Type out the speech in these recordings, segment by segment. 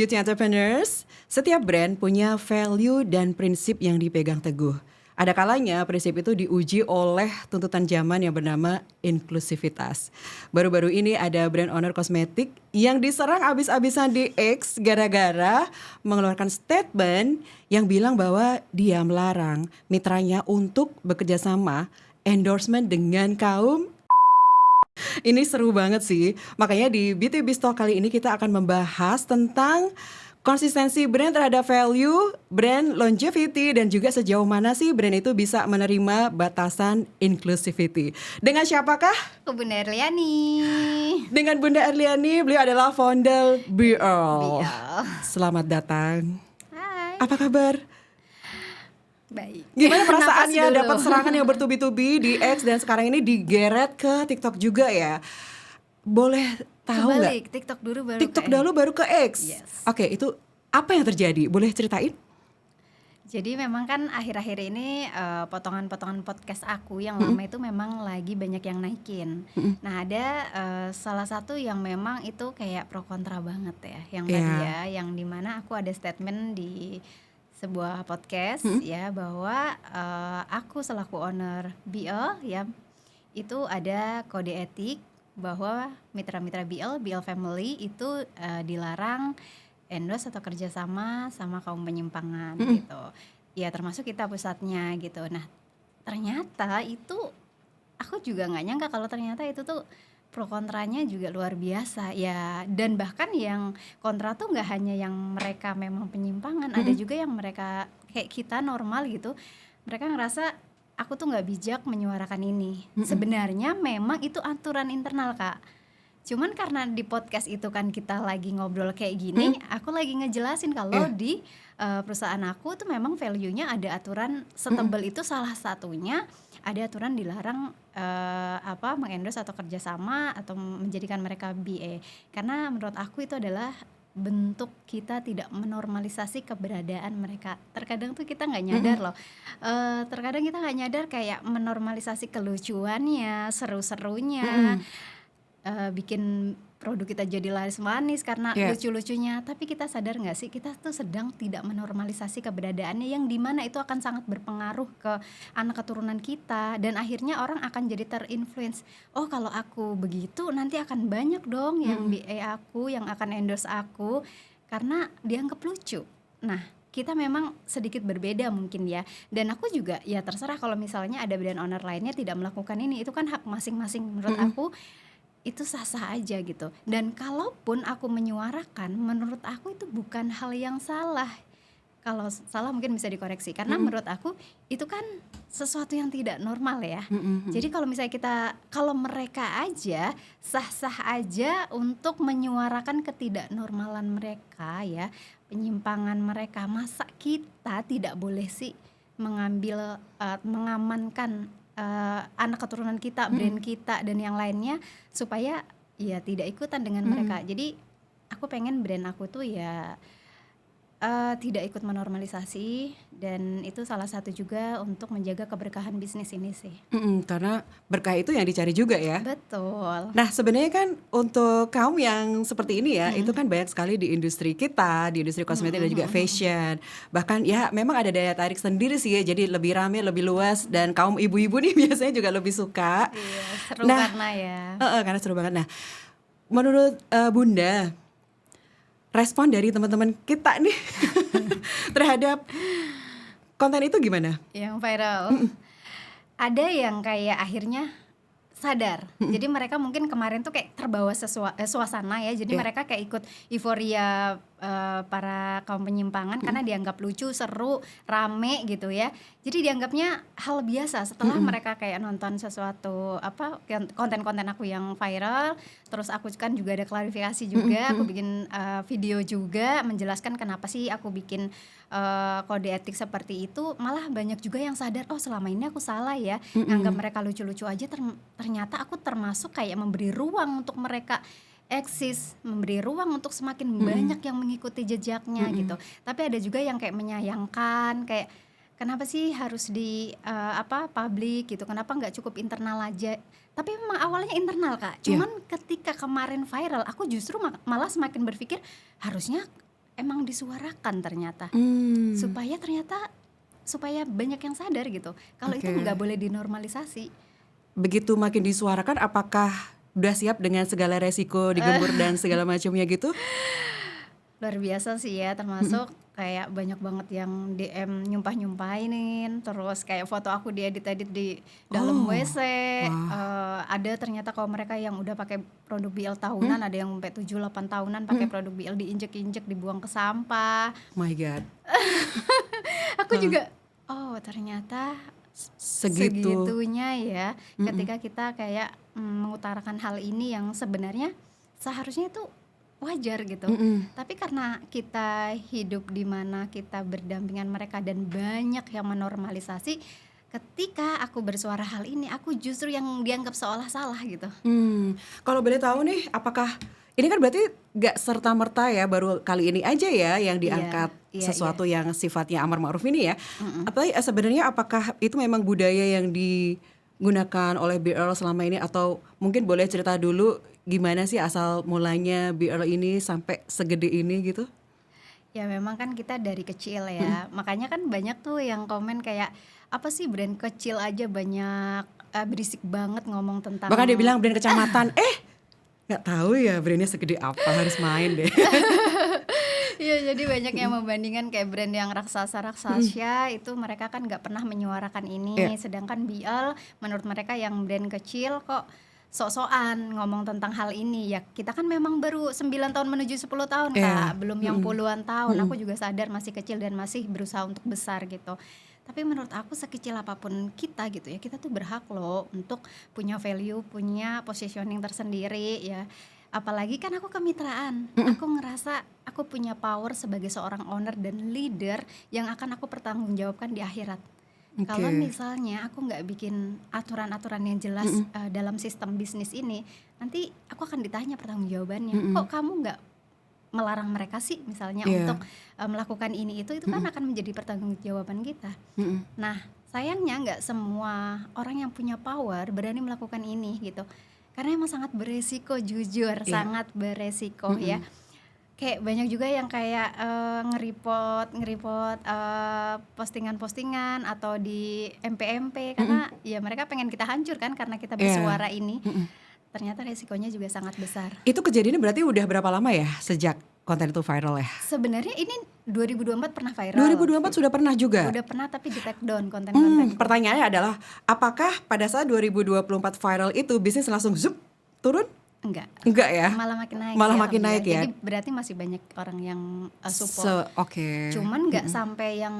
beauty entrepreneurs, setiap brand punya value dan prinsip yang dipegang teguh. Ada kalanya prinsip itu diuji oleh tuntutan zaman yang bernama inklusivitas. Baru-baru ini ada brand owner kosmetik yang diserang abis-abisan di X gara-gara mengeluarkan statement yang bilang bahwa dia melarang mitranya untuk bekerja sama endorsement dengan kaum. Ini seru banget sih. Makanya di BTB Talk kali ini kita akan membahas tentang konsistensi brand terhadap value, brand longevity, dan juga sejauh mana sih brand itu bisa menerima batasan inclusivity. Dengan siapakah? Bunda Erliani. Dengan Bunda Erliani, beliau adalah founder BL. BL. Selamat datang. Hai. Apa kabar? Baik. Gimana perasaannya Napas dulu. dapat serangan yang bertubi-tubi di X dan sekarang ini digeret ke TikTok juga ya? Boleh tahu nggak? Kebalik, TikTok dulu baru TikTok ke dulu baru ke X. Yes. Oke, itu apa yang terjadi? Boleh ceritain? Jadi memang kan akhir-akhir ini potongan-potongan podcast aku yang lama itu memang lagi banyak yang naikin. Nah ada salah satu yang memang itu kayak pro kontra banget ya, yang tadi ya, yang dimana aku ada statement di sebuah podcast ya bahwa aku selaku owner BL ya itu ada kode etik bahwa mitra-mitra BL family itu dilarang endorse atau kerjasama sama kaum penyimpangan gitu. Ya termasuk kita pusatnya gitu. Nah ternyata itu aku juga nggak nyangka kalau ternyata itu tuh pro kontranya juga luar biasa ya. Dan bahkan yang kontra tuh nggak hanya yang mereka memang penyimpangan, ada juga yang mereka kayak kita normal gitu. Mereka ngerasa aku tuh nggak bijak menyuarakan ini. Sebenarnya memang itu aturan internal Kak. Cuman karena di podcast itu kan kita lagi ngobrol kayak gini, aku lagi ngejelasin kalau di perusahaan aku tuh memang value-nya ada aturan setebal itu, salah satunya ada aturan dilarang mengendorse atau kerjasama atau menjadikan mereka BA. Karena menurut aku itu adalah bentuk kita tidak menormalisasi keberadaan mereka. Terkadang tuh kita nggak nyadar loh. Terkadang kita nggak nyadar kayak menormalisasi kelucuannya, seru-serunya, bikin produk kita jadi laris manis karena lucu-lucunya. Tapi kita sadar nggak sih kita tuh sedang tidak menormalisasi keberadaannya yang dimana itu akan sangat berpengaruh ke anak keturunan kita dan akhirnya orang akan jadi terinfluence. Oh kalau aku begitu nanti akan banyak dong yang BA aku, yang akan endorse aku karena dianggap lucu. Nah kita memang sedikit berbeda mungkin ya. Dan aku juga ya terserah kalau misalnya ada brand owner lainnya tidak melakukan ini, itu kan hak masing-masing. Menurut aku itu sah-sah aja gitu. Dan kalaupun aku menyuarakan, menurut aku itu bukan hal yang salah. Kalau salah mungkin bisa dikoreksi. Karena menurut aku itu kan sesuatu yang tidak normal ya. Jadi kalau misalnya kalau mereka aja sah-sah aja untuk menyuarakan ketidaknormalan mereka ya, penyimpangan mereka, masa kita tidak boleh sih mengamankan anak keturunan kita, brand kita dan yang lainnya supaya ya tidak ikutan dengan mereka. Jadi aku pengen brand aku tuh ya tidak ikut menormalisasi dan itu salah satu juga untuk menjaga keberkahan bisnis ini sih. Karena berkah itu yang dicari juga ya. Betul. Nah sebenarnya kan untuk kaum yang seperti ini ya, itu kan banyak sekali di industri kita, di industri kosmetik dan juga fashion. Bahkan ya memang ada daya tarik sendiri sih ya, jadi lebih rame, lebih luas dan kaum ibu-ibu nih biasanya juga lebih suka. Iya, seru karena ya. Karena seru banget. Nah menurut Bunda, respon dari teman-teman kita nih terhadap konten itu gimana? Yang viral. Ada yang kayak akhirnya sadar. Jadi mereka mungkin kemarin tuh kayak terbawa suasana ya. Jadi mereka kayak ikut euforia para kaum penyimpangan karena dianggap lucu, seru, rame gitu ya. Jadi dianggapnya hal biasa setelah mereka kayak nonton sesuatu konten-konten aku yang viral. Terus aku kan juga ada klarifikasi juga, aku bikin video juga menjelaskan kenapa sih aku bikin kode etik seperti itu. Malah banyak juga yang sadar, oh selama ini aku salah ya, nganggap mereka lucu-lucu aja. Ternyata aku termasuk kayak memberi ruang untuk mereka eksis, memberi ruang untuk semakin banyak yang mengikuti jejaknya gitu. Tapi ada juga yang kayak menyayangkan, kayak kenapa sih harus di publik gitu, kenapa nggak cukup internal aja. Tapi memang awalnya internal Kak, cuman ketika kemarin viral aku justru malah semakin berpikir harusnya emang disuarakan ternyata. Hmm, Supaya banyak yang sadar gitu. Kalau itu oke. nggak boleh dinormalisasi. Begitu makin disuarakan, apakah udah siap dengan segala resiko digembur dan segala macamnya gitu? Luar biasa sih ya, Mm-mm. termasuk kayak banyak banget yang DM nyumpah-nyumpahin, terus kayak foto aku diedit-edit di dalam Oh, WC. wah. Ada ternyata kalau mereka yang udah pakai produk BL tahunan, Hmm? ada yang sampai 7-8 tahunan pakai Mm-mm. produk BL diinjek-injek, dibuang ke sampah. My God. Aku Hah, juga, oh ternyata segitu. segitunya ya, Mm-mm. ketika kita kayak mengutarakan hal ini yang sebenarnya seharusnya itu wajar gitu. Mm-mm. Tapi karena kita hidup di mana kita berdampingan mereka dan banyak yang menormalisasi, ketika aku bersuara hal ini, aku justru yang dianggap seolah salah gitu. Kalau boleh tahu nih, apakah ini kan berarti gak serta-merta ya, baru kali ini aja ya yang Iya, diangkat iya, iya. sesuatu yang sifatnya amar ma'ruf ini ya. Mm-mm. Atau sebenarnya apakah itu memang budaya yang digunakan oleh BL selama ini, atau mungkin boleh cerita dulu gimana sih asal mulanya BL ini sampai segede ini gitu? Ya memang kan kita dari kecil ya, makanya kan banyak tuh yang komen kayak apa sih brand kecil aja banyak berisik banget ngomong tentang. Bahkan dia bilang brand kecamatan, nggak tahu ya brandnya segede apa, harus main deh. Iya, jadi banyak yang membandingkan kayak brand yang raksasa-raksasa itu mereka kan nggak pernah menyuarakan Iya, ini, sedangkan BL menurut mereka yang brand kecil kok sok-sokan ngomong tentang hal ini. Ya kita kan memang baru 9 tahun menuju 10 tahun iya. Kak, belum yang Mm-mm. puluhan tahun. Mm-mm. Aku juga sadar masih kecil dan masih berusaha untuk besar gitu. Tapi menurut aku sekecil apapun kita gitu ya, kita tuh berhak loh untuk punya value, punya positioning tersendiri ya. Apalagi kan aku kemitraan, Mm-mm. aku ngerasa aku punya power sebagai seorang owner dan leader yang akan aku pertanggungjawabkan di akhirat. Kalau Oke. misalnya aku nggak bikin aturan-aturan yang jelas Mm-mm. dalam sistem bisnis ini, nanti aku akan ditanya pertanggungjawabannya. Mm-mm. Kok kamu nggak melarang mereka sih misalnya untuk Iya. melakukan ini itu kan Mm-mm. akan menjadi pertanggungjawaban kita. Mm-mm. Nah, sayangnya nggak semua orang yang punya power berani melakukan ini gitu. Karena emang sangat beresiko, jujur, Iya. sangat beresiko ya. Mm-mm. Kayak banyak juga yang kayak nge-report postingan-postingan atau di MP-MP Mm-mm. karena ya mereka pengen kita hancur kan karena kita Iya. bersuara ini. Mm-mm. Ternyata resikonya juga sangat besar. Itu kejadiannya berarti udah berapa lama ya sejak konten itu viral ya? Sebenarnya ini 2024 pernah viral. 2024 sudah pernah juga? Udah pernah tapi di take down konten-konten itu. Pertanyaannya adalah, apakah pada saat 2024 viral itu bisnis langsung zup turun? Enggak. Enggak ya? Malah makin naik Malah sih, makin naik ya? alhamdulillah. Jadi berarti masih banyak orang yang support. Oke. Cuman nggak sampai yang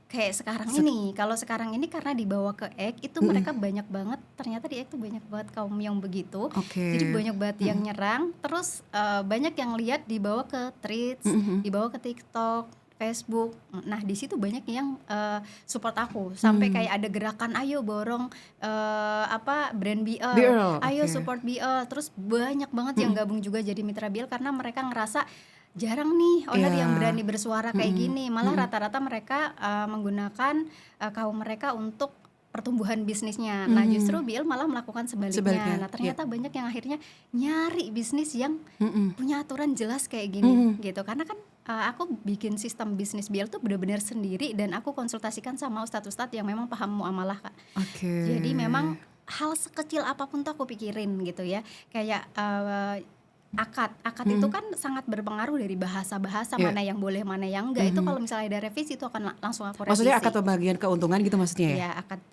kayak sekarang ini. Kalau sekarang ini karena dibawa ke X itu mereka banyak banget. Ternyata di X tuh banyak banget kaum yang begitu. Oke. Jadi banyak banget yang nyerang. Terus banyak yang lihat dibawa ke Threads, dibawa ke TikTok, Facebook. Nah di situ banyak yang support aku. Sampai kayak ada gerakan ayo borong brand BL, BL, ayo oke. support BL. Terus banyak banget yang gabung juga jadi mitra BL karena mereka ngerasa jarang nih owner Iya. yang berani bersuara kayak gini. Malah rata-rata mereka menggunakan kaum mereka untuk pertumbuhan bisnisnya. Nah justru BL malah melakukan sebaliknya. Sebaliknya, Nah ternyata banyak yang akhirnya nyari bisnis yang Mm-mm. punya aturan jelas kayak gini gitu. Karena kan aku bikin sistem bisnis BL tuh benar-benar sendiri dan aku konsultasikan sama ustadz-ustadz yang memang paham muamalah Kak. Oke. Jadi memang hal sekecil apapun tuh aku pikirin gitu ya. Kayak akad itu kan sangat berpengaruh dari bahasa-bahasa Iya. mana yang boleh mana yang enggak. Itu kalau misalnya ada revisi itu akan langsung aku revisi. Maksudnya akad pembagian keuntungan gitu maksudnya ya? Ya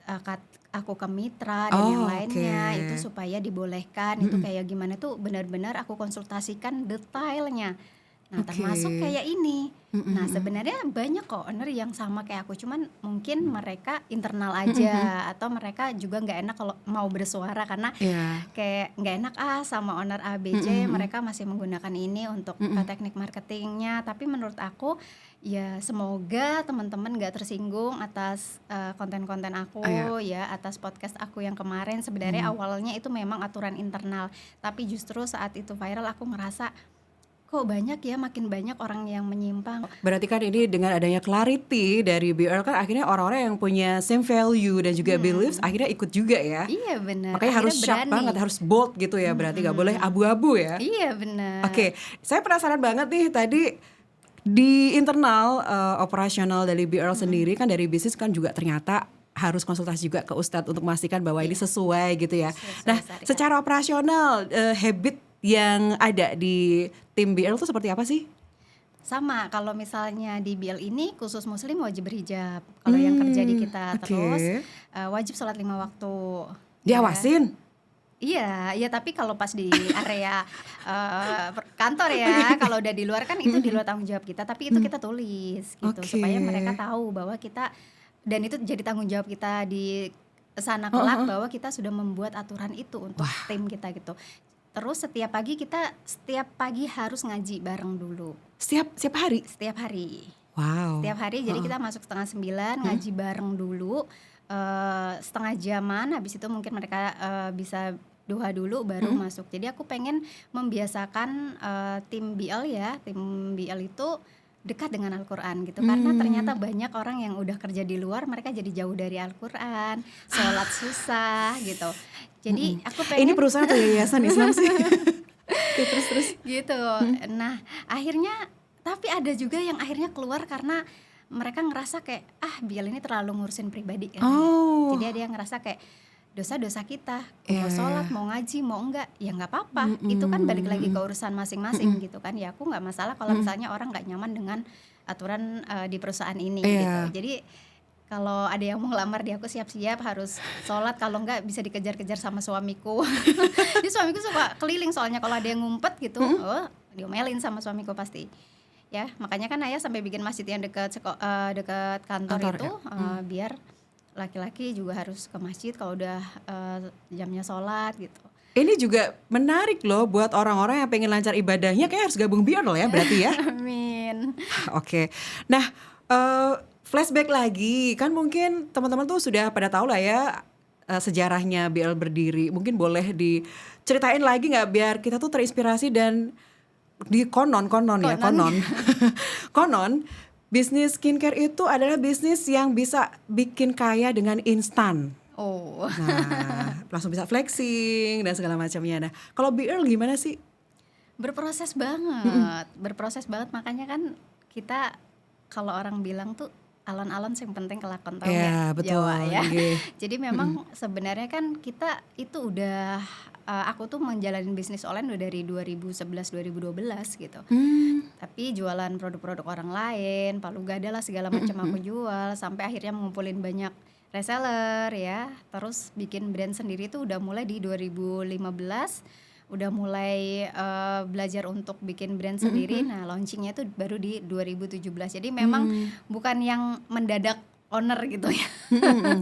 akad aku ke mitra dan yang Oh, lainnya oke. itu supaya dibolehkan itu kayak gimana tuh benar-benar aku konsultasikan detailnya. Nah Oke. termasuk kayak ini. Nah sebenarnya banyak kok owner yang sama kayak aku, cuman mungkin mereka internal aja atau mereka juga nggak enak kalau mau bersuara karena Iya. kayak nggak enak sama owner ABC. Mereka masih menggunakan ini untuk teknik marketingnya. Tapi menurut aku ya semoga teman-teman nggak tersinggung atas konten-konten aku ya, atas podcast aku yang kemarin. Sebenarnya awalnya itu memang aturan internal, tapi justru saat itu viral aku merasa kok banyak ya, makin banyak orang yang menyimpang. Berarti kan ini dengan adanya clarity dari BL kan akhirnya orang-orang yang punya same value dan juga beliefs akhirnya ikut juga ya. Iya benar. Makanya harus Akhirnya sharp berani. banget, harus bold gitu ya. Berarti nggak boleh abu-abu ya. Iya benar. Oke, saya penasaran banget nih tadi Di internal operasional dari BL sendiri kan dari bisnis kan juga ternyata harus konsultasi juga ke Ustadz untuk memastikan bahwa ini sesuai gitu ya. Sesuai Nah, syariat. secara operasional habit yang ada di tim BL itu seperti apa sih? Sama, kalau misalnya di BL ini khusus muslim wajib berhijab. Kalau yang kerja di kita Oke. terus wajib sholat 5 waktu. Ya. Diawasin? Iya, iya tapi kalau pas di area kantor ya, kalau udah di luar kan itu di luar tanggung jawab kita, tapi itu kita tulis gitu supaya Oke. mereka tahu bahwa kita, dan itu jadi tanggung jawab kita di sana kelak bahwa kita sudah membuat aturan itu untuk tim kita gitu. Terus setiap pagi harus ngaji bareng dulu. Setiap hari? Setiap hari. Wow. Setiap hari jadi kita masuk 8:30 ngaji bareng dulu setengah jaman, habis itu mungkin mereka bisa duha dulu baru masuk. Jadi aku pengen membiasakan tim BL itu dekat dengan Al-Quran gitu, karena ternyata banyak orang yang udah kerja di luar mereka jadi jauh dari Al-Quran, sholat susah gitu. Jadi aku pengen Ini perusahaan atau yayasan Islam sih? Oke, terus. gitu. Nah akhirnya tapi ada juga yang akhirnya keluar karena mereka ngerasa kayak BL ini terlalu ngurusin pribadi kan. Oh. Jadi ada yang ngerasa kayak dosa-dosa kita, mau Iya. sholat, mau ngaji, mau enggak, ya nggak apa-apa. Itu kan balik lagi ke urusan masing-masing gitu kan. Ya aku nggak masalah kalau misalnya orang nggak nyaman dengan aturan di perusahaan ini Iya. gitu. Jadi kalau ada yang mau ngelamar di aku siap-siap harus sholat, kalau enggak bisa dikejar-kejar sama suamiku. Jadi suamiku suka keliling soalnya kalau ada yang ngumpet gitu, diomelin sama suamiku pasti. Ya, makanya kan ayah sampai bikin masjid yang dekat kantor itu biar laki-laki juga harus ke masjid kalau udah jamnya sholat gitu. Ini juga menarik loh buat orang-orang yang pengen lancar ibadahnya, kayak harus gabung BL ya berarti ya. Amin. Oke. Nah, flashback lagi, kan mungkin teman-teman tuh sudah pada tahu lah ya sejarahnya BL berdiri. Mungkin boleh diceritain lagi nggak biar kita tuh terinspirasi dan konon bisnis skincare itu adalah bisnis yang bisa bikin kaya dengan instan. Oh. Nah, langsung bisa flexing dan segala macamnya. Nah, kalau BL gimana sih? Berproses banget, makanya kan kita kalau orang bilang tuh alon-alon yang penting kelakon, tahu Ya, nggak? betul. Jawa ya. Nggih. Jadi memang sebenarnya kan kita itu udah aku tuh menjalani bisnis online udah dari 2011-2012 gitu. Tapi jualan produk-produk orang lain, palu gada lah segala macam aku jual, sampai akhirnya ngumpulin banyak reseller ya. Terus bikin brand sendiri tuh udah mulai di 2015. Udah mulai belajar untuk bikin brand sendiri. Nah, launchingnya tuh baru di 2017. Jadi memang bukan yang mendadak owner gitu ya.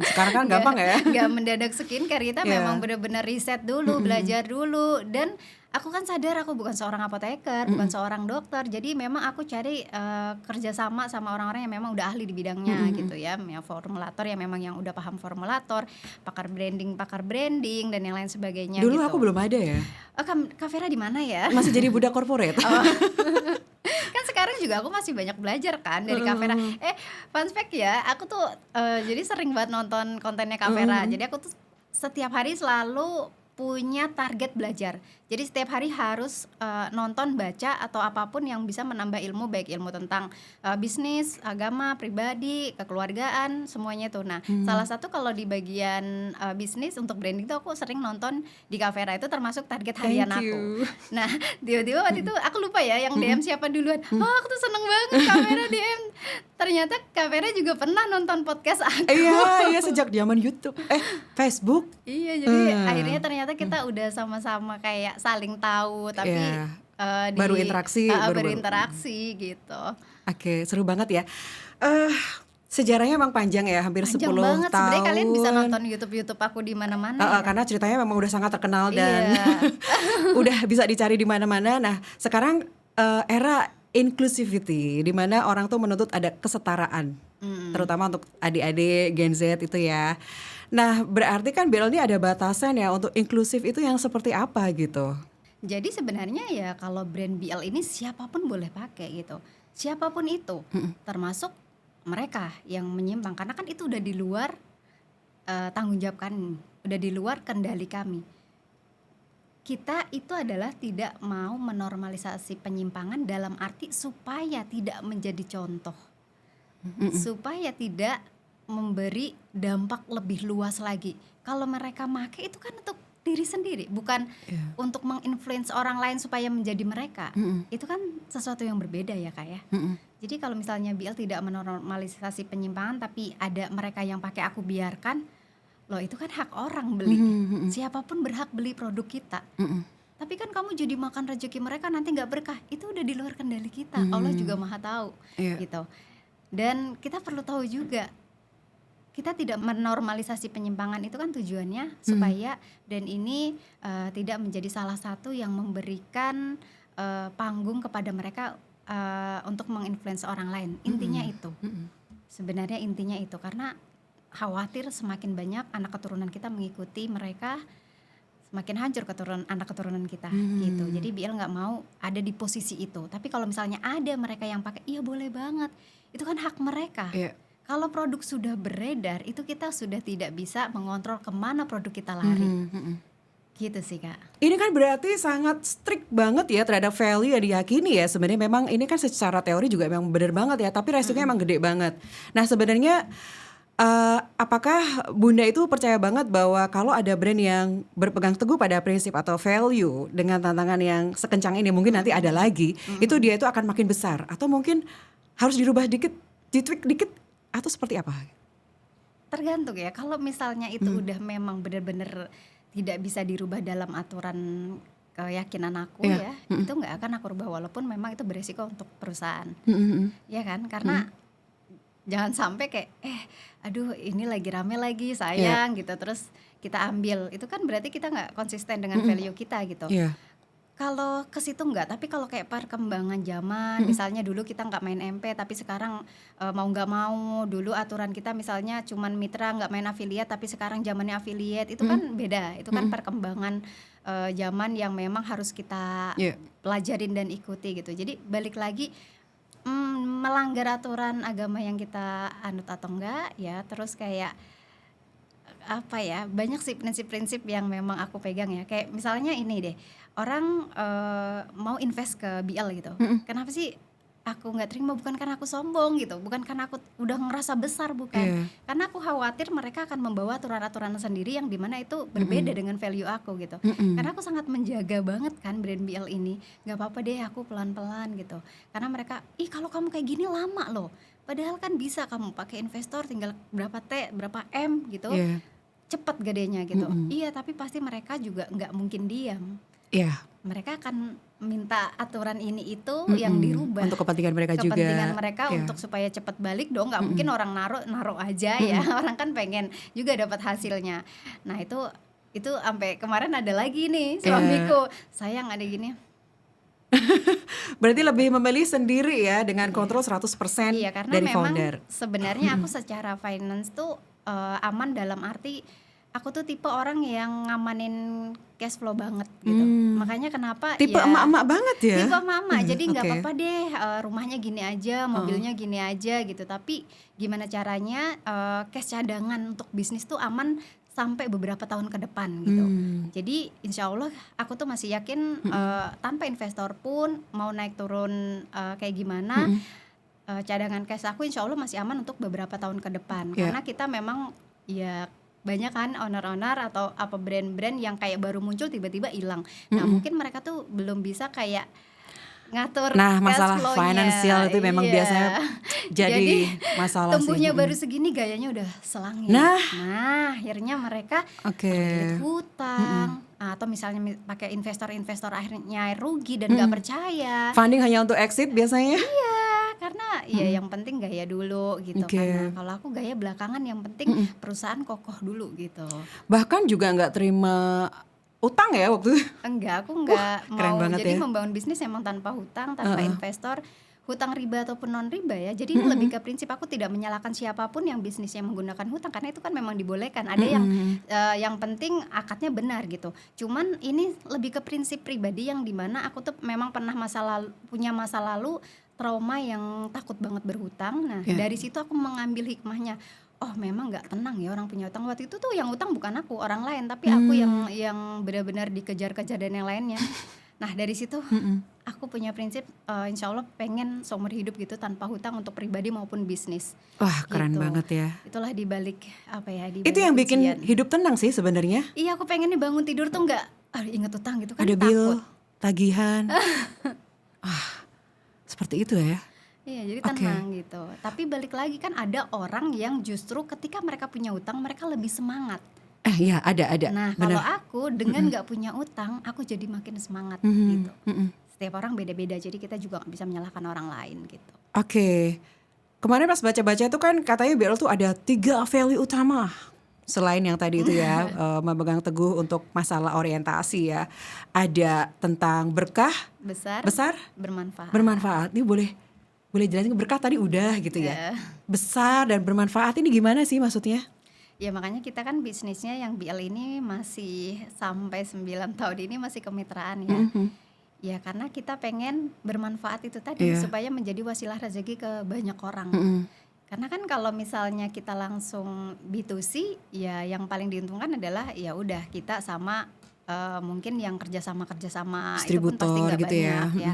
Sekarang kan gampang ya. Gak mendadak skincare, kita memang benar-benar riset dulu, belajar dulu. Dan aku kan sadar aku bukan seorang apoteker, bukan seorang dokter. Jadi memang aku cari kerjasama sama orang-orang yang memang udah ahli di bidangnya gitu ya. Formulator yang memang yang udah paham formulator, pakar branding dan yang lain sebagainya. Dulu gitu. aku belum ada ya. Kak Vera di mana ya? Masih jadi budak corporate. Kan sekarang juga aku masih banyak belajar kan dari Kak Vera. Fun fact ya, aku tuh jadi sering banget nonton kontennya Kak Vera. Jadi aku tuh setiap hari selalu punya target belajar. Jadi setiap hari harus nonton, baca atau apapun yang bisa menambah ilmu, baik ilmu tentang bisnis, agama, pribadi, kekeluargaan, semuanya tuh. Nah, salah satu kalau di bagian bisnis untuk branding tuh aku sering nonton di Kak Vera, itu termasuk target harian Thank aku. you. Nah, tiba-tiba waktu itu aku lupa ya yang DM siapa duluan. Aku tuh seneng banget Kak Vera DM. Ternyata Kak Vera juga pernah nonton podcast aku. Iya, sejak zaman YouTube. Facebook. Iya, jadi akhirnya ternyata kita udah sama-sama kayak saling tahu, tapi Iya. Baru interaksi, baru interaksi gitu. Oke, seru banget ya. Sejarahnya emang panjang ya, hampir Panjang 10 banget. tahun. Sebenarnya kalian bisa nonton YouTube aku di mana-mana ya. Karena ceritanya memang udah sangat terkenal dan Iya. udah bisa dicari di mana-mana. Nah, sekarang era inclusivity di mana orang tuh menuntut ada kesetaraan. Terutama untuk adik-adik Gen Z itu ya. Nah, berarti kan BL ini ada batasan ya untuk inklusif itu yang seperti apa gitu. Jadi sebenarnya ya kalau brand BL ini siapapun boleh pakai gitu. Siapapun itu, termasuk mereka yang menyimpang, karena kan itu udah di luar tanggung jawab kami, udah di luar kendali kami. kita itu adalah tidak mau menormalisasi penyimpangan dalam arti supaya tidak menjadi contoh, supaya tidak memberi dampak lebih luas lagi. Kalau mereka make itu kan untuk diri sendiri, bukan Iya. untuk menginfluence orang lain supaya menjadi mereka. Itu kan sesuatu yang berbeda ya Kak ya. Jadi kalau misalnya BL tidak menormalisasi penyimpangan tapi ada mereka yang pakai aku biarkan, loh itu kan hak orang beli. Siapapun berhak beli produk kita. Tapi kan kamu jadi makan rezeki mereka nanti nggak berkah, itu udah di luar kendali kita. Allah juga maha tahu Iya. gitu. Dan kita perlu tahu juga, kita tidak menormalisasi penyimpangan itu kan tujuannya supaya brand ini tidak menjadi salah satu yang memberikan panggung kepada mereka untuk menginfluence orang lain. Intinya itu. Sebenarnya intinya itu, karena khawatir semakin banyak anak keturunan kita mengikuti mereka, semakin hancur anak keturunan kita gitu. Jadi BL nggak mau ada di posisi itu. Tapi kalau misalnya ada mereka yang pakai, iya boleh banget. Itu kan hak mereka. Iya. Kalau produk sudah beredar, itu kita sudah tidak bisa mengontrol kemana produk kita lari. Gitu sih Kak. Ini kan berarti sangat strict banget ya terhadap value yang diyakini ya. Sebenarnya memang ini kan secara teori juga memang benar banget ya, tapi resikonya emang gede banget. Nah sebenarnya apakah Bunda itu percaya banget bahwa kalau ada brand yang berpegang teguh pada prinsip atau value dengan tantangan yang sekencang ini, mungkin nanti ada lagi, itu dia itu akan makin besar atau mungkin harus dirubah dikit, ditweak dikit atau seperti apa? Tergantung ya, kalau misalnya itu udah memang benar-benar tidak bisa dirubah dalam aturan keyakinan aku ya, itu nggak akan aku rubah walaupun memang itu beresiko untuk perusahaan. Ya kan, karena jangan sampai kayak aduh ini lagi rame lagi sayang gitu, terus kita ambil, itu kan berarti kita nggak konsisten dengan value kita gitu. Iya. Kalau ke situ enggak, tapi kalau kayak perkembangan zaman, misalnya dulu kita nggak main MP, tapi sekarang mau nggak mau, dulu aturan kita misalnya cuman mitra nggak main affiliate, tapi sekarang zamannya affiliate, itu kan beda, itu kan perkembangan zaman yang memang harus kita pelajarin dan ikuti gitu. Jadi balik lagi, melanggar aturan agama yang kita anut atau enggak ya, terus kayak apa ya, banyak sih prinsip-prinsip yang memang aku pegang ya. Kayak misalnya ini deh, orang mau invest ke BL gitu, kenapa sih aku nggak terima? Bukan karena aku sombong gitu, bukan karena aku udah ngerasa besar, bukan. Karena aku khawatir mereka akan membawa aturan-aturan sendiri yang dimana itu berbeda dengan value aku gitu. Karena aku sangat menjaga banget kan brand BL ini, nggak apa-apa deh aku pelan-pelan gitu. Karena mereka, ih kalau kamu kayak gini lama loh, padahal kan bisa kamu pakai investor tinggal berapa T, berapa M gitu, cepet gedenya gitu. Iya, tapi pasti mereka juga nggak mungkin diam. Iya. Mereka akan minta aturan ini itu yang dirubah untuk kepentingan mereka juga. Kepentingan mereka untuk supaya cepat balik dong, nggak mungkin orang naruh aja ya. Orang kan pengen juga dapat hasilnya. Nah itu sampai kemarin ada lagi nih suamiku, sayang ada gini. Berarti lebih memilih sendiri ya dengan kontrol 100% Iya, karena dari memang founder. sebenarnya aku secara finance tuh aman dalam arti aku tuh tipe orang yang ngamanin cash flow banget gitu. Makanya kenapa Tipe ya emak-emak banget ya. tipe mama, jadi nggak Oke. apa-apa deh rumahnya gini aja, mobilnya gini aja gitu. Tapi gimana caranya cash cadangan untuk bisnis tuh aman sampai beberapa tahun ke depan gitu. Jadi insya Allah aku tuh masih yakin tanpa investor pun mau naik turun kayak gimana, cadangan cash aku insya Allah masih aman untuk beberapa tahun ke depan. Karena kita memang ya banyak kan owner-owner atau apa brand-brand yang kayak baru muncul tiba-tiba hilang. Nah mungkin mereka tuh belum bisa kayak ngatur Nah, cash masalah flow-nya. finansial itu memang Iya. biasanya jadi masalah sih. Tumbuhnya baru segini gayanya udah selangit. Nah. Akhirnya mereka Oke. terlilit hutang, atau misalnya pakai investor-investor akhirnya rugi dan nggak percaya. Funding hanya untuk exit biasanya. Karena ya yang penting gaya dulu gitu Oke. kan. Nah, kalau aku gaya belakangan, yang penting perusahaan kokoh dulu gitu. Bahkan juga nggak terima utang ya waktu itu. Enggak, aku enggak keren mau. banget Jadi ya. membangun bisnis emang tanpa hutang, tanpa investor, hutang riba ataupun non riba ya. Jadi ini lebih ke prinsip, aku tidak menyalahkan siapapun yang bisnisnya menggunakan hutang, karena itu kan memang dibolehkan. Ada yang penting akadnya benar gitu. Cuman ini lebih ke prinsip pribadi yang dimana aku tuh memang pernah punya masa lalu trauma yang takut banget berhutang. Nah dari situ aku mengambil hikmahnya. oh memang nggak tenang ya orang punya utang. Waktu itu tuh yang utang bukan aku, orang lain, tapi aku yang benar-benar dikejar-kejar dan yang lainnya. Nah dari situ aku punya prinsip, insya Allah pengen seumur hidup gitu tanpa hutang untuk pribadi maupun bisnis. Wah, keren Gitu. banget ya. Itulah dibalik apa ya? Itu Dibalik yang bikin ujian. hidup tenang sih sebenarnya. Iya, aku pengen nih bangun tidur tuh nggak, inget utang gitu kan Ada bill, takut. tagihan. Seperti itu ya. Iya, jadi Oke. tenang gitu. Tapi balik lagi kan ada orang yang justru ketika mereka punya utang mereka lebih semangat. Iya, ada. Nah, kalau Benar. aku dengan nggak punya utang, aku jadi makin semangat Mhm, gitu. mhm. Setiap orang beda-beda, jadi kita juga nggak bisa menyalahkan orang lain gitu. Oke. Kemarin pas baca-baca itu kan katanya BL tuh ada 3 value utama. Selain yang tadi itu ya, memegang teguh untuk masalah orientasi ya. Ada tentang berkah, Besar, besar, bermanfaat. bermanfaat. Ini boleh jelasin, berkah tadi udah gitu ya. Ya. Besar dan bermanfaat ini gimana sih maksudnya? Ya makanya kita kan bisnisnya yang BL ini masih sampai 9 tahun ini masih kemitraan ya. Ya karena kita pengen bermanfaat itu tadi Iya. supaya menjadi wasilah rezeki ke banyak orang. Karena kan kalau misalnya kita langsung B2C ya yang paling diuntungkan adalah ya udah kita sama mungkin yang kerjasama itu pun pasti Distributor nggak gitu ya. banyak ya.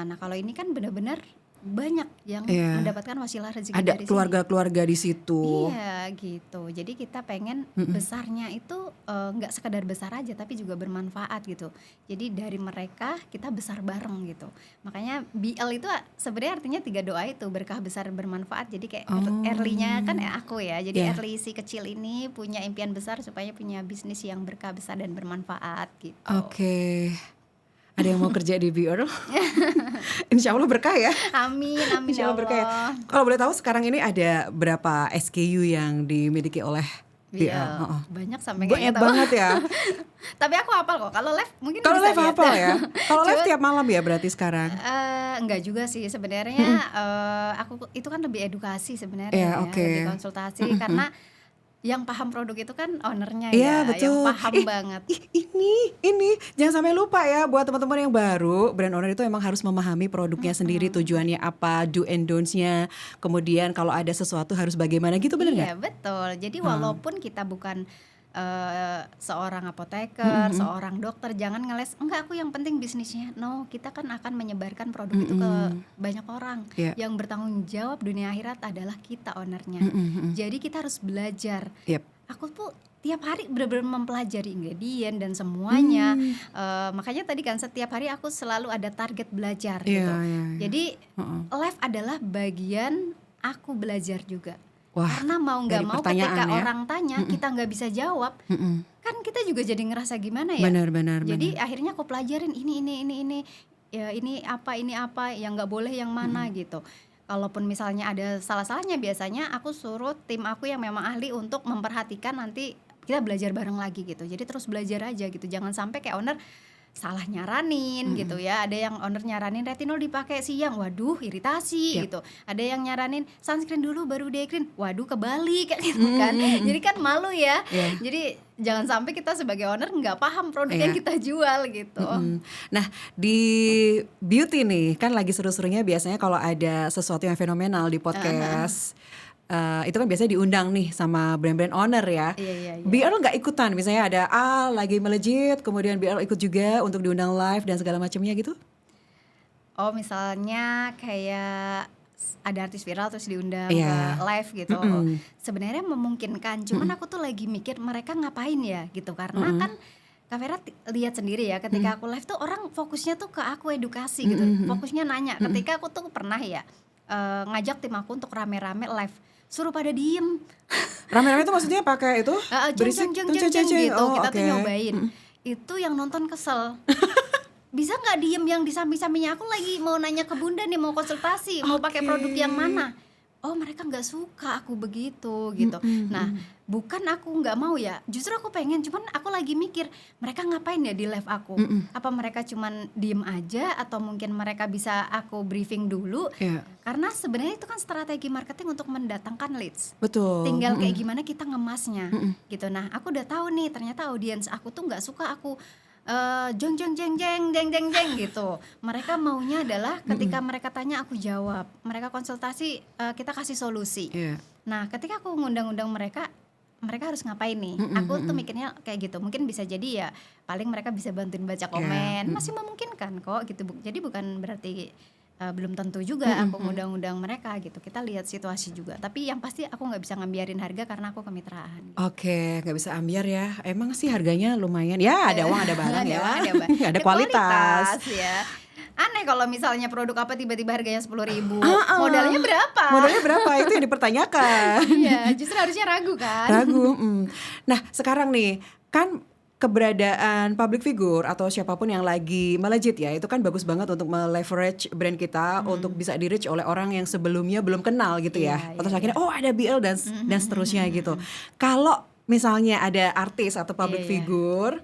Nah kalau ini kan benar-benar banyak yang Iya. mendapatkan wasilah rezeki Ada dari sini. keluarga-keluarga di situ. Iya gitu. Jadi kita pengen besarnya itu nggak sekadar besar aja tapi juga bermanfaat gitu. Jadi dari mereka kita besar bareng gitu. Makanya BL itu sebenarnya artinya 3 doa itu, berkah besar bermanfaat. Jadi kayak early-nya kan aku ya. Jadi Iya. early si kecil ini punya impian besar supaya punya bisnis yang berkah besar dan bermanfaat gitu. Oke. Ada yang mau kerja di BL? Insya Allah berkah ya. Amin amin Insya ya Allah berkah ya. Allah. Kalau boleh tahu sekarang ini ada berapa SKU yang dimiliki oleh BL? BL. Banyak sampai Banyak nggak tahu. banget ya. Tapi aku hafal kok. Kalau live mungkin Kalau bisa live lihat. hafal ya. Kalau live Cuma- tiap malam ya berarti sekarang. Enggak juga sih sebenarnya. Aku itu kan lebih edukasi sebenarnya Iya, ya, oke. lebih konsultasi karena yang paham produk itu kan ownernya Iya, ya, betul. yang paham Ih, banget. Ini jangan sampai lupa ya buat teman-teman yang baru, brand owner itu emang harus memahami produknya sendiri, tujuannya apa, do and don'ts-nya. Kemudian kalau ada sesuatu harus bagaimana gitu, bener nggak? Iya betul. Jadi walaupun kita bukan seorang apoteker, seorang dokter, jangan ngeles. Enggak, aku yang penting bisnisnya. No, kita kan akan menyebarkan produk itu ke banyak orang. Iya. Yang bertanggung jawab dunia akhirat adalah kita ownernya. Jadi kita harus belajar. Yep. Aku tuh tiap hari benar-benar mempelajari ingredient dan semuanya. Makanya tadi kan setiap hari aku selalu ada target belajar gitu. Iya. Jadi live adalah bagian aku belajar juga. Wah, Karena mau nggak dari mau pertanyaan ketika ya. orang tanya kita nggak bisa jawab, kan kita juga jadi ngerasa gimana ya. Benar. Jadi akhirnya aku pelajarin ini ya, ini apa yang nggak boleh yang mana gitu. Kalaupun misalnya ada salah-salahnya, biasanya aku suruh tim aku yang memang ahli untuk memperhatikan, nanti kita belajar bareng lagi gitu. Jadi terus belajar aja gitu. Jangan sampai kayak owner salah nyaranin gitu ya. Ada yang owner nyaranin retinol dipakai siang, waduh iritasi gitu. Ada yang nyaranin sunscreen dulu baru day cream, waduh kebalik kayak gitu kan. Jadi kan malu ya. Iya. Jadi jangan sampai kita sebagai owner nggak paham produk yang Iya. kita jual gitu. Nah, di beauty nih kan lagi seru-serunya biasanya kalau ada sesuatu yang fenomenal di podcast. Itu kan biasanya diundang nih sama brand-brand owner ya. Iya. BL nggak ikutan, misalnya ada lagi melejit, kemudian BL ikut juga untuk diundang live dan segala macamnya gitu? Oh misalnya kayak ada artis viral terus diundang Iya. ke live gitu. Sebenarnya memungkinkan, cuman aku tuh lagi mikir mereka ngapain ya gitu. Karena kan Kak Vera lihat sendiri ya, ketika aku live tuh orang fokusnya tuh ke aku edukasi gitu. Fokusnya nanya. Ketika aku tuh pernah ya ngajak tim aku untuk rame-rame live, suruh pada diem. Rame-rame itu maksudnya pakai itu? Jeng Ceng, gitu. oh, Kita tuh oke. nyobain. Itu yang nonton kesel. Bisa nggak diem yang di samping-sampingnya, aku lagi mau nanya ke bunda nih, mau konsultasi, mau pakai Oke. produk yang mana. Oh mereka nggak suka aku begitu gitu. Nah bukan aku nggak mau ya, justru aku pengen, cuman aku lagi mikir mereka ngapain ya di live aku. Apa mereka cuman diem aja, atau mungkin mereka bisa aku briefing dulu. Iya. Karena sebenarnya itu kan strategi marketing untuk mendatangkan leads. Betul. Tinggal kayak gimana kita ngemasnya gitu. Nah aku udah tahu nih, ternyata audiens aku tuh nggak suka aku jeng gitu. Mereka maunya adalah ketika mereka tanya aku jawab, mereka konsultasi kita kasih solusi. Iya. Nah, ketika aku ngundang-undang mereka, mereka harus ngapain nih? Aku tuh mikirnya kayak gitu. Mungkin bisa jadi ya paling mereka bisa bantuin baca komen, masih memungkinkan kok gitu. Jadi bukan berarti belum tentu juga aku ngundang-undang mereka gitu. Kita lihat situasi juga. Tapi yang pasti aku nggak bisa ngambiarin harga karena aku kemitraan. Oke, nggak bisa ambiar ya. Emang sih harganya lumayan. Ya ada uang ada barang Ada ya. uang, Ada ada kualitas. ya. Aneh kalau misalnya produk apa tiba-tiba harganya 10.000, modalnya berapa? Modalnya berapa itu yang dipertanyakan. Iya, justru harusnya ragu kan. Ragu. Nah sekarang nih kan keberadaan public figure atau siapapun yang lagi melejit ya, itu kan bagus banget untuk meleverage brand kita untuk bisa di reach oleh orang yang sebelumnya belum kenal gitu ya. Iya, Terus iya, akhirnya oh ada BL dan seterusnya gitu. Kalau misalnya ada artis atau public Iya, iya. figure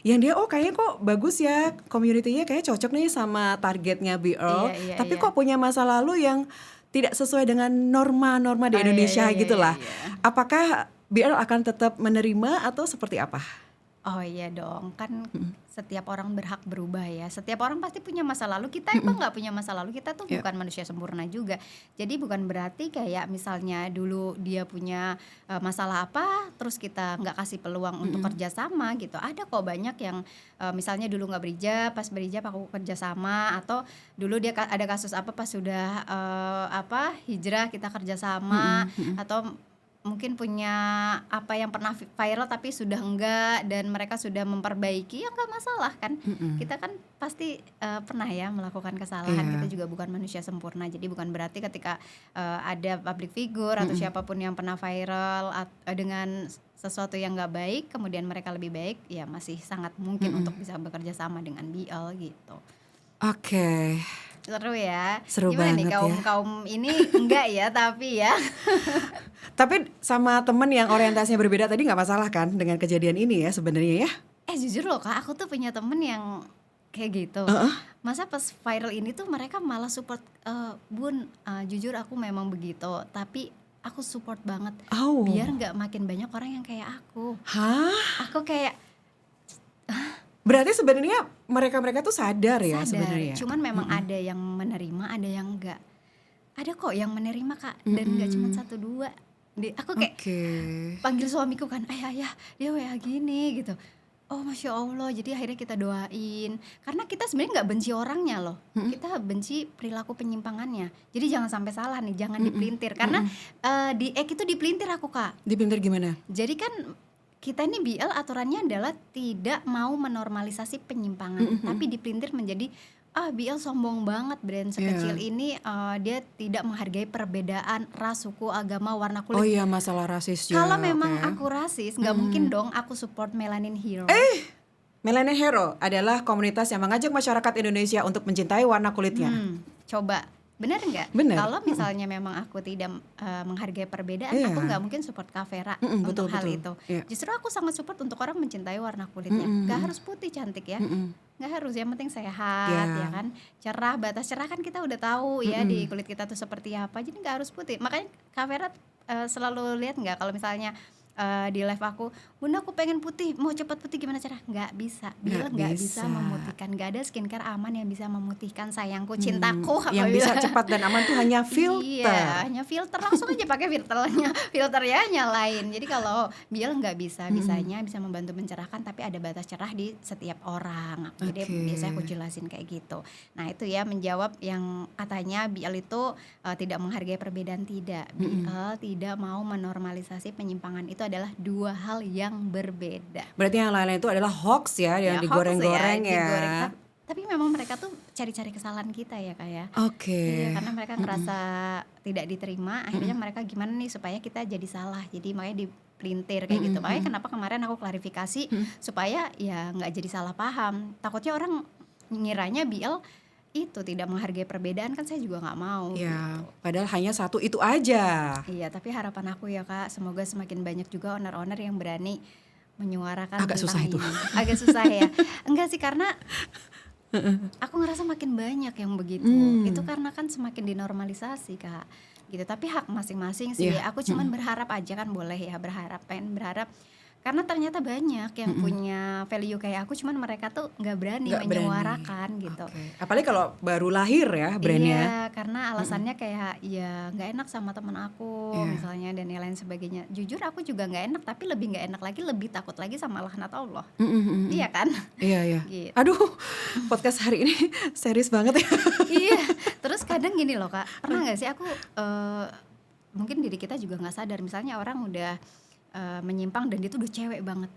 yang dia oh kayaknya kok bagus ya, community-nya kayak cocok nih sama targetnya BL, Iya, tapi iya. kok punya masa lalu yang tidak sesuai dengan norma-norma di Iya, Indonesia iya, gitulah. iya. Apakah BL akan tetap menerima atau seperti apa? Oh iya dong, kan setiap orang berhak berubah ya. Setiap orang pasti punya masa lalu. Kita emang nggak punya masa lalu. Kita tuh bukan manusia sempurna juga. Jadi bukan berarti kayak misalnya dulu dia punya masalah apa, terus kita nggak kasih peluang untuk kerjasama gitu. Ada kok banyak yang misalnya dulu nggak berijab, pas berijab aku kerjasama, atau dulu dia ada kasus apa pas sudah hijrah kita kerjasama, atau mungkin punya apa yang pernah viral tapi sudah enggak dan mereka sudah memperbaiki, ya enggak masalah kan. Kita kan pasti pernah ya melakukan kesalahan. Iya. Kita juga bukan manusia sempurna. Jadi bukan berarti ketika ada public figure atau siapapun yang pernah viral dengan sesuatu yang enggak baik kemudian mereka lebih baik, ya masih sangat mungkin untuk bisa bekerja sama dengan BL gitu. Oke. Seru ya. Seru Gimana nih banget ya. kaum ini enggak ya tapi ya. Tapi sama temen yang orientasinya berbeda tadi nggak masalah kan dengan kejadian ini ya sebenarnya ya? Jujur loh Kak, aku tuh punya temen yang kayak gitu. Masa pas viral ini tuh mereka malah support, Bun, jujur aku memang begitu, tapi aku support banget Oh. biar nggak makin banyak orang yang kayak aku. Hah? Aku kayak Berarti sebenarnya mereka tuh sadar ya sadar, sebenarnya. cuman memang ada yang menerima, ada yang enggak. Ada kok yang menerima Kak, dan nggak cuma 1, 2. Aku kayak Oke. panggil suamiku kan, ayah dia WA gini gitu. Oh Masya Allah, jadi akhirnya kita doain. Karena kita sebenarnya nggak benci orangnya loh, kita benci perilaku penyimpangannya. Jadi jangan sampai salah nih, jangan dipelintir. Karena di itu dipelintir aku Kak. Dipinter gimana? Jadi kan kita ini BL aturannya adalah tidak mau menormalisasi penyimpangan, tapi dipelintir menjadi BL sombong banget, brand sekecil ini dia tidak menghargai perbedaan ras, suku, agama, warna Oh kulit. iya masalah rasis juga. Kalau memang oke. aku rasis, nggak mungkin dong aku support Melanin Hero. Melanin Hero adalah komunitas yang mengajak masyarakat Indonesia untuk mencintai warna kulitnya. Coba, benar nggak? Benar. Kalau misalnya memang aku tidak menghargai perbedaan, Iya. aku nggak mungkin support Kak Vera Betul, untuk hal betul. itu. Iya. Justru aku sangat support untuk orang mencintai warna kulitnya. Nggak harus putih cantik ya, nggak harus, yang penting sehat Iya. ya kan, cerah, batas cerah kan kita udah tahu ya di kulit kita tuh seperti apa. Jadi nggak harus putih. Makanya Kak Vera selalu lihat nggak kalau misalnya di live aku, Bunda aku pengen putih, mau cepat putih gimana cara? Nggak bisa, Bila nggak bisa memutihkan, nggak ada skincare aman yang bisa memutihkan sayangku, cintaku. Yang bisa cepat dan aman tuh hanya filter. Iya, hanya filter, langsung aja pakai filter ya nyalain. Jadi kalau Bila nggak bisa, bisanya bisa membantu mencerahkan, tapi ada batas cerah di setiap orang. Jadi Oke. biasanya aku jelasin kayak gitu. Nah itu ya menjawab yang katanya BL itu tidak menghargai perbedaan, tidak. BL tidak mau menormalisasi penyimpangan, itu adalah dua hal yang berbeda. Berarti yang lain-lain itu adalah hoax ya, yang hoax digoreng-goreng ya. digoreng. Tapi memang mereka tuh cari-cari kesalahan kita ya Kak ya. Oke. Iya, karena mereka ngerasa tidak diterima, akhirnya mereka gimana nih supaya kita jadi salah. Jadi makanya dipelintir kayak gitu. Makanya kenapa kemarin aku klarifikasi supaya ya nggak jadi salah paham. Takutnya orang ngiranya BL itu tidak menghargai perbedaan, kan saya juga nggak mau. Ya, gitu. padahal hanya satu itu aja. Iya, tapi harapan aku ya Kak, semoga semakin banyak juga owner-owner yang berani menyuarakan Agak tentang susah itu. ini. Agak susah ya. Enggak sih, karena aku ngerasa makin banyak yang begitu. Itu karena kan semakin dinormalisasi Kak. Gitu. Tapi hak masing-masing sih. Iya. Aku cuman berharap aja kan, boleh ya berharap, pengen berharap Karena ternyata banyak yang punya value kayak aku, cuman mereka tuh nggak berani Nggak berani. menyuarakan gitu. Oke. Apalagi kalau baru lahir ya brandnya. Iya, karena alasannya kayak ya nggak enak sama teman aku Iya. misalnya dan yang lain sebagainya. Jujur aku juga nggak enak, tapi lebih nggak enak lagi, lebih takut lagi sama laknat Allah. Iya kan? Iya, iya. Gitu. Aduh, podcast hari ini serius banget ya. Iya. Terus kadang gini loh Kak, pernah nggak sih aku mungkin diri kita juga nggak sadar, misalnya orang udah menyimpang dan dia tuh udah cewek banget.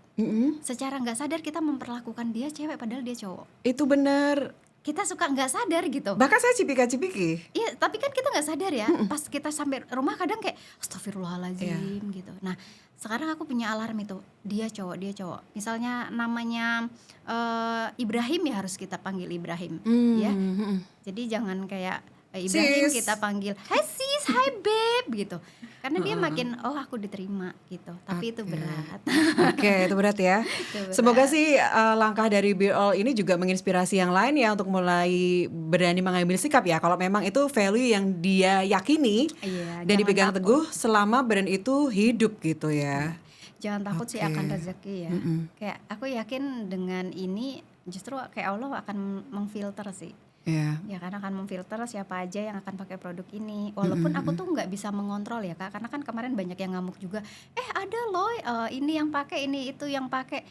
Secara nggak sadar kita memperlakukan dia cewek padahal dia cowok. Itu benar. Kita suka nggak sadar gitu. Bahkan saya cipika-cipiki. Iya, tapi kan kita nggak sadar ya. Pas kita sampai rumah kadang kayak astagfirullahaladzim gitu. Nah, sekarang aku punya alarm itu. Dia cowok. Misalnya namanya Ibrahim ya harus kita panggil Ibrahim, ya. Jadi jangan kayak Ibrahim Sis. kita panggil hai sis, hai babe gitu. Karena dia makin aku diterima gitu. Tapi itu berat. Oke, itu berat ya. Itu berat. Semoga sih langkah dari Be All ini juga menginspirasi yang lain ya untuk mulai berani mengambil sikap ya. Kalau memang itu value yang dia yakini Iya, dan jangan dipegang takut. teguh selama brand itu hidup gitu ya. Jangan takut sih Oke. akan rezeki ya. Kayak aku yakin dengan ini justru kayak Allah akan mengfilter sih. Ya. Ya karena akan memfilter siapa aja yang akan pakai produk ini. Walaupun aku tuh nggak bisa mengontrol ya Kak, karena kan kemarin banyak yang ngamuk juga. Ada loh ini yang pakai, ini itu yang pakai.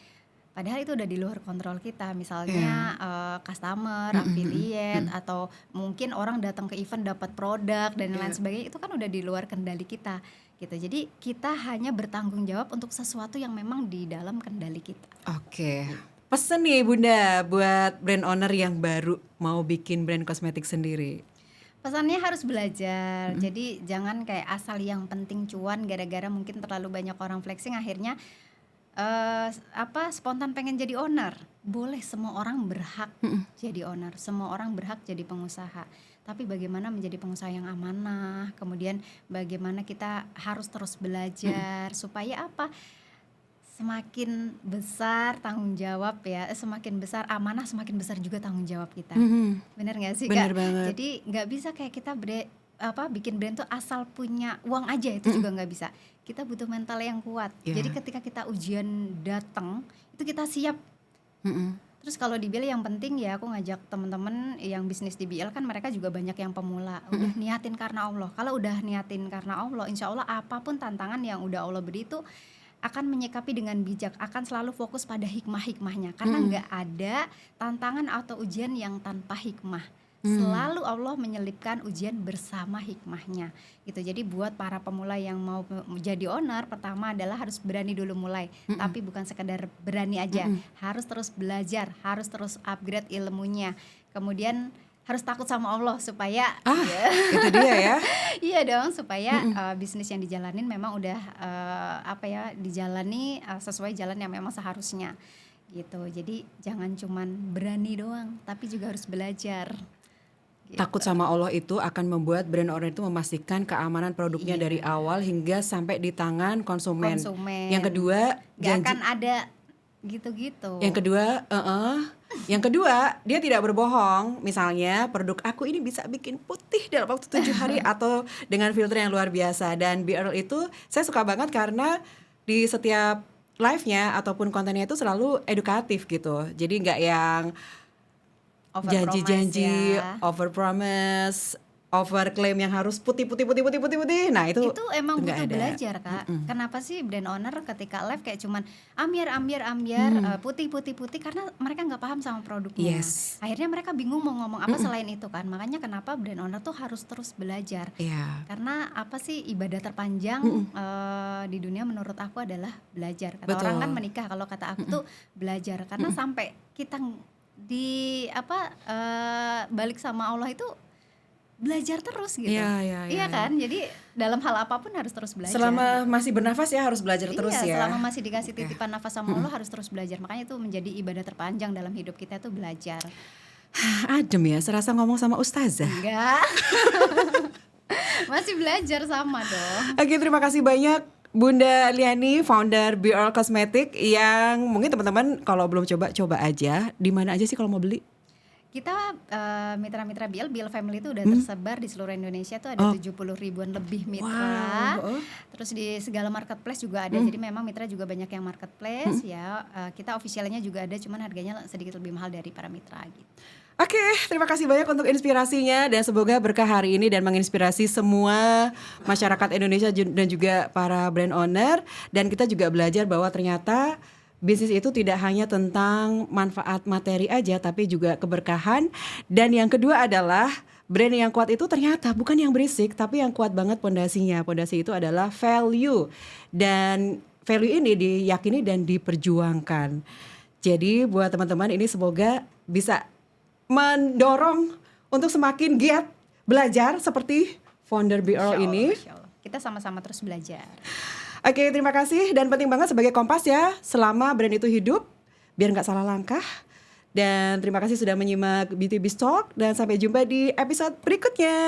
Padahal itu udah di luar kontrol kita. Misalnya customer, affiliate, atau mungkin orang datang ke event dapat produk dan lain sebagainya, itu kan udah di luar kendali kita gitu. Jadi kita hanya bertanggung jawab untuk sesuatu yang memang di dalam kendali kita. Oke. Pesen nih Bunda buat brand owner yang baru mau bikin brand kosmetik sendiri. Pesannya harus belajar. Jadi jangan kayak asal yang penting cuan, gara-gara mungkin terlalu banyak orang flexing akhirnya spontan pengen jadi owner. Boleh, semua orang berhak jadi owner, semua orang berhak jadi pengusaha. Tapi bagaimana menjadi pengusaha yang amanah, kemudian bagaimana kita harus terus belajar supaya apa? Semakin besar tanggung jawab ya, semakin besar amanah, semakin besar juga tanggung jawab kita. Bener nggak sih Bener Kak? banget. Jadi nggak bisa kayak kita bikin brand tuh asal punya uang aja, itu juga nggak bisa. Kita butuh mental yang kuat. Yeah. Jadi ketika kita ujian datang, itu kita siap. Terus kalau di BL yang penting ya, aku ngajak teman-teman yang bisnis di BL kan mereka juga banyak yang pemula. Udah niatin karena Allah. Kalau udah niatin karena Allah, insya Allah apapun tantangan yang udah Allah beri itu akan menyikapi dengan bijak, akan selalu fokus pada hikmah-hikmahnya. Karena nggak ada tantangan atau ujian yang tanpa hikmah. Selalu Allah menyelipkan ujian bersama hikmahnya gitu. Jadi buat para pemula yang mau jadi owner, pertama adalah harus berani dulu mulai. Tapi bukan sekedar berani aja, harus terus belajar, harus terus upgrade ilmunya. Kemudian harus takut sama Allah supaya Itu dia ya. iya dong, supaya bisnis yang dijalanin memang udah dijalani sesuai jalan yang memang seharusnya gitu. Jadi jangan cuman berani doang, tapi juga harus belajar. Gitu. Takut sama Allah itu akan membuat brand owner itu memastikan keamanan produknya dari awal hingga sampai di tangan konsumen. Yang kedua, Gak akan ada gitu-gitu. Yang kedua, dia tidak berbohong. Misalnya, produk aku ini bisa bikin putih dalam waktu 7 hari atau dengan filter yang luar biasa. Dan BRL itu saya suka banget karena di setiap live-nya ataupun kontennya itu selalu edukatif gitu. Jadi nggak yang janji-janji, over promise, over claim yang harus putih. Nah itu emang nggak butuh ada. belajar Kak. Kenapa sih brand owner ketika live kayak cuman ambiar putih karena mereka nggak paham sama produknya. Yes. Akhirnya mereka bingung mau ngomong apa selain itu kan. Makanya kenapa brand owner tuh harus terus belajar. Iya. Karena apa sih ibadah terpanjang di dunia menurut aku adalah belajar. Kata Betul. orang kan menikah, kalau kata aku tuh belajar. Karena sampai kita balik sama Allah itu belajar terus gitu. Iya kan? Jadi dalam hal apapun harus terus belajar. Selama masih bernafas ya harus belajar terus ya. Selama masih dikasih titipan nafas sama Allah harus terus belajar. Makanya itu menjadi ibadah terpanjang dalam hidup kita itu belajar. Adem ya, serasa ngomong sama ustazah. Enggak. Masih belajar sama dong. Oke, terima kasih banyak Bunda Liani, founder Be All Cosmetic, yang mungkin teman-teman kalau belum coba aja. Di mana aja sih kalau mau beli? Kita mitra-mitra BL Family itu udah tersebar di seluruh Indonesia tuh ada 70 ribuan lebih mitra. Wow. Terus di segala marketplace juga ada. Jadi memang mitra juga banyak yang marketplace ya. Kita officialnya juga ada, cuman harganya sedikit lebih mahal dari para mitra gitu. Oke, terima kasih banyak untuk inspirasinya dan semoga berkah hari ini dan menginspirasi semua masyarakat Indonesia dan juga para brand owner. Dan kita juga belajar bahwa ternyata bisnis itu tidak hanya tentang manfaat materi aja, tapi juga keberkahan. Dan yang kedua adalah brand yang kuat itu ternyata bukan yang berisik, tapi yang kuat banget pondasinya. Pondasi itu adalah value. Dan value ini diyakini dan diperjuangkan. Jadi buat teman-teman ini semoga bisa mendorong untuk semakin giat belajar seperti founder BL ini. Insya Allah. Kita sama-sama terus belajar. Oke, terima kasih dan penting banget sebagai Kompas ya, selama brand itu hidup, biar nggak salah langkah. Dan terima kasih sudah menyimak BTB Talk dan sampai jumpa di episode berikutnya.